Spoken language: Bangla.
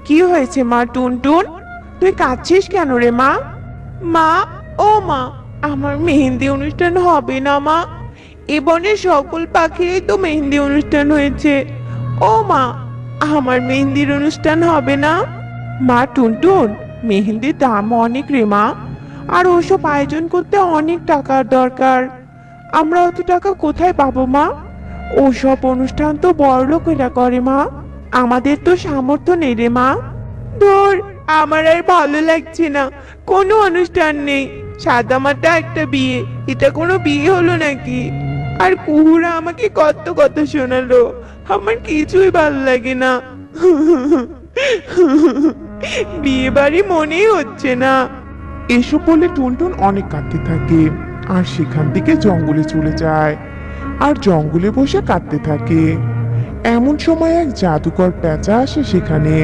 কি হয়েছে মা টুনটুন? তুই কাঁদছিস কেন রে মা? মা, ও মা, আমার মেহেন্দি অনুষ্ঠান হবে না মা। এ বনের সকল পাখিরই তো মেহেন্দি অনুষ্ঠান হয়েছে। ও মা, আমার মেহেন্দির অনুষ্ঠান হবে না। মা টুনটুন, মেহেন্দির দাম অনেক রে মা। আর ওসব আয়োজন করতে অনেক টাকার দরকার। আমরা অত টাকা কোথায় পাবো মা? ওসব অনুষ্ঠান তো বড়লোকেরা করে মা। আমাদের তো সামর্থ্য নেই রে মা। ধুর, আমার আর ভালো লাগছে না। কোনো অনুষ্ঠান নেই, সাদামাটা একটা বিয়ে। এটা কোনো বিয়ে হলো নাকি? আর কুহুরা আমাকে কত কথা শোনালো। আমার কিছুই ভালো লাগে না। বিয়ে বাড়ি মনেই হচ্ছে না। এসব বলে টুনটুন অনেক কাঁদতে থাকে আর সেখান থেকে জঙ্গলে চলে যায় আর জঙ্গলে বসে কাঁদতে থাকে। এমন সময় এক জাদুকর পেঁচা আসে সেখানে।